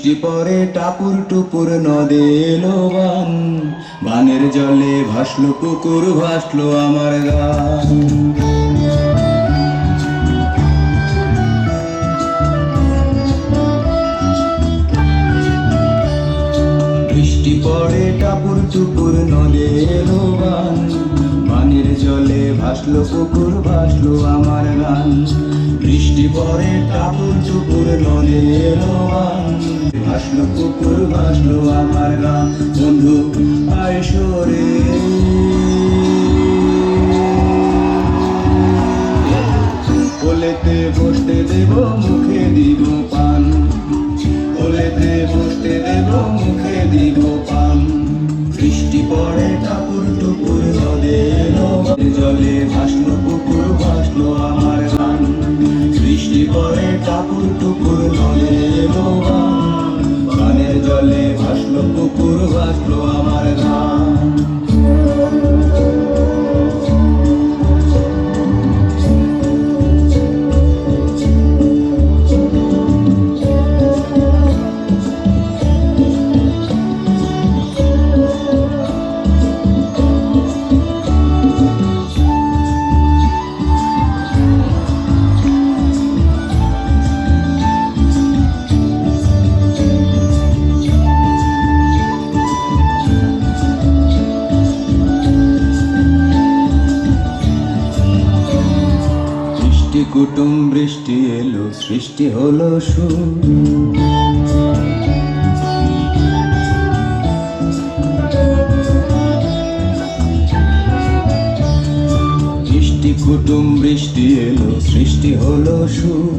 বৃষ্টি পরে টাপুর টুপুর নদে এলো বান, বানের জলে ভাসলো পুকুর, ভাসলো আমার গান। বৃষ্টি পরে টাপুর টুপুর নদে এলো বান, বানের জলে ভাসলো পুকুর, ভাসলো আমার গান। বৃষ্টি পরে টাপুর টুপুর নদে এলো বান, ভাসলো পুকুর, ভাসলো আমার গান। বন্ধু আইসো রে, কোলেতে বসতে দেব, মুখে দিব পান, কোলেতে বসতে দেব, মুখে দিব পান। বৃষ্টি পড়ে টাপুর টুপুর নদে এলো, জলে ভাসলো পুকুর, ভাসলো আমার গান। বৃষ্টি পড়ে টাপুর টুপুর নদে এলো বান, বানের জলে ভাসলো পুকুর, ভাসলো আমার গান। কুটুম বৃষ্টি এলো, সৃষ্টি হলো সুর। বৃষ্টি কুটুম বৃষ্টি এলো, সৃষ্টি হলো সুর।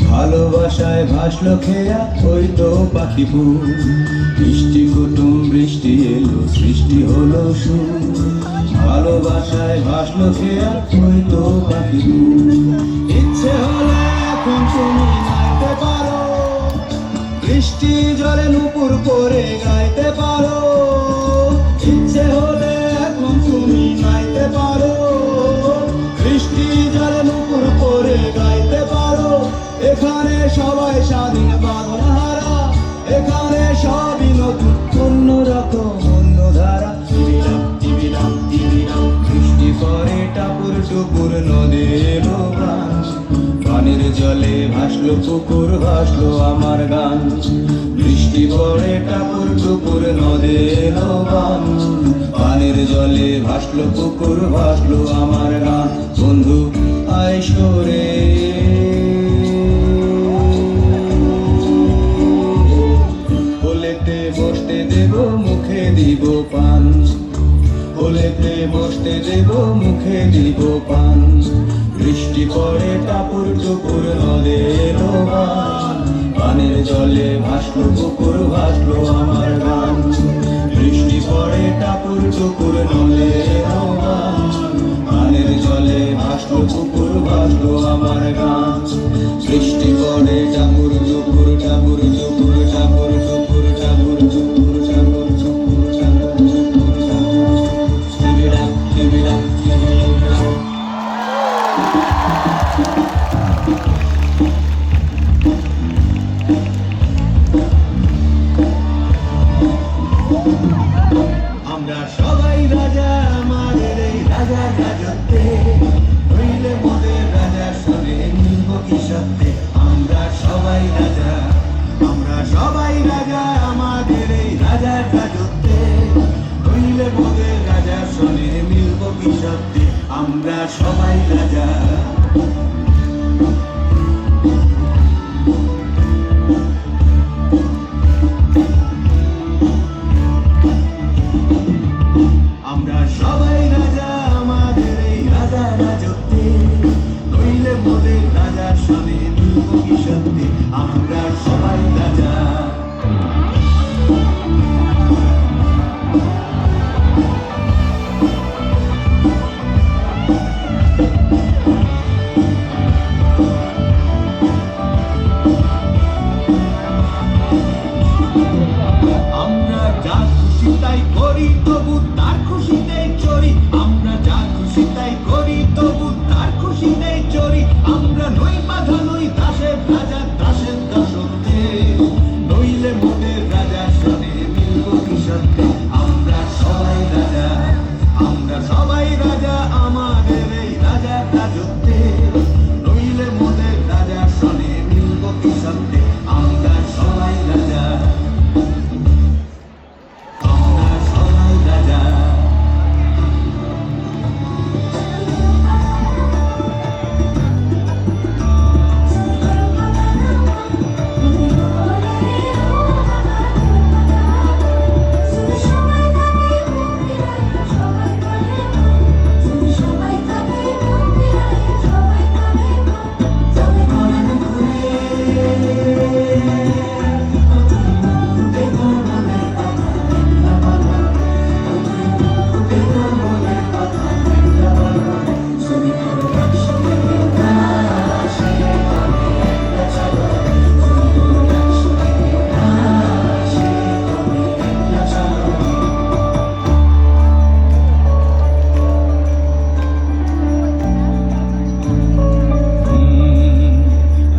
ভালোবাসায় ভাসলো খেয়া, ওই তো পাখি ফুল। বৃষ্টি কুটুম বৃষ্টি এলো, সৃষ্টি হলো সুর। ভালোবাসায় ভাসলো খেয়া, ওই তো পাখি ফুল। ইচ্ছে হলে এখন তুমি নাইতে পারো, বৃষ্টি জলে নুপুর করে গাইতে পারো। ইচ্ছে হলে এখন তুমি নাইতে পারো, বৃষ্টি জলে নুপুর করে গাইতে পারো। এখানে সবাই স্বাধীন বাঁধনহারা, এখানে সবই নতুন, অন্যরকম অন্য ধারা। বৃষ্টি পরে টাপুর টুপুর নদে এলো বান, বানের জলে ভাসলো পুকুর, ভাসলো আমার গান। বৃষ্টি পরে টাপুর টুপুর নদে এলো বান, বানের জলে ভাসলো পুকুর, ভাসলো আমার গান। বন্ধু আইসো রে, কোলেতে বসতে দেব, মুখে দিব পান, কোলেতে বসতে দেব, মুখে দিব পান। বৃষ্টি পড়ে টাপুর টুপুর নদে এলো বান, বানের জলে ভাসলো পুকুর, ভাসলো আমার গান। বৃষ্টি পড়ে টাপুর টুপুর নদে এলো বান, বানের জলে ভাসলো পুকুর, ভাসলো আমার গান। বৃষ্টি পড়ে টাপুর টুপুর, টাপুর টুপুর, টাপুর টুপুর, টাপুর টুপুর, টাপুর টুপুর, টাপুর আমরা সবাই রাজা, আমাদের এই রাজার রাজত্বে, হইলে মোদের রাজার সঙ্গে মিলব কি সত্যে। আমরা সবাই রাজা, আমরা সবাই রাজা, আমাদের এই রাজার রাজত্বে, হইলে মোদের রাজার সঙ্গে মিলব কি সত্যে। আমরা সবাই রাজা। আমরা সবাই রাজা, আমাদের এই রাজা রাজত্বে, নইলে মোদের রাজার সনে মিলব কি সত্যি। আমরা সবাই রাজা। রাজত্বে, নইলে মোদের রাজা শোনে মিলব কি সত্যে, আমরা সবাই রাজা, আমরা সবাই রাজা।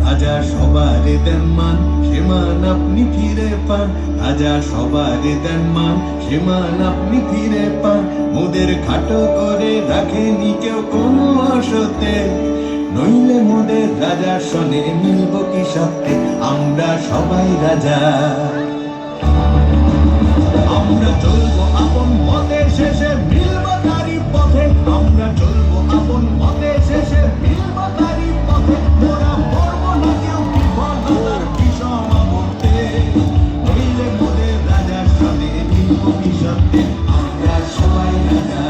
রাজা সবার দেন মান, সে মান আপনি ফিরে পান, রাজা সবার দেন মান, সে মান আপনি ফিরে পান। মোদের খাটো করে রাখেনি কেউ কোনো অসতে, নইলে মোদের রাজা শোনে মিলব কি সত্যে, আমরা সবাই রাজা। আমরা চলবো আপন মতের শেষে মিলব তারি পথে, আমরা চলবো আপন মতের শেষে মিলব তারি পথে। মোরা পড়ব না কেউ বিফলতার বিষম আবর্তে, নইলে মোদের রাজা শোনে মিলব কি সত্যে, আমরা সবাই রাজা,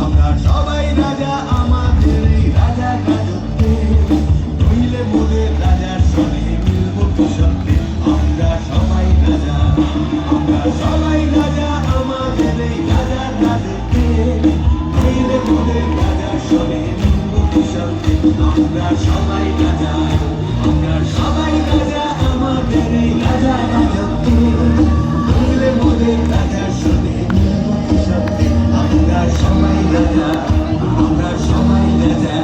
আমরা সবাই রাজা, আমাদের এই রাজা রাজত্বে, নইলে মোদের রাজা শোনে মিলব কি সত্যে, আমরা সবাই রাজা, আমরা সবাই রাজা, আমাদের এই রাজা রাজত্বে, নইলে মোদের রাজা শোনে মিলব কি সত্যে, আমরা সবাই রাজা, আমরা সবাই রাজা, আমাদের এই রাজা রাজত্বে, নইলে মোদের রাজা শোনে মিলব কি সত্যে, আমরা সবাই রাজা, আমরা সবাই রাজা,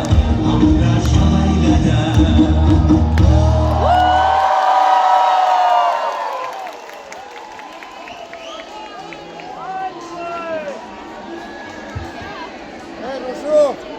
আমরা সবাই রাজা। Hey, Roshu!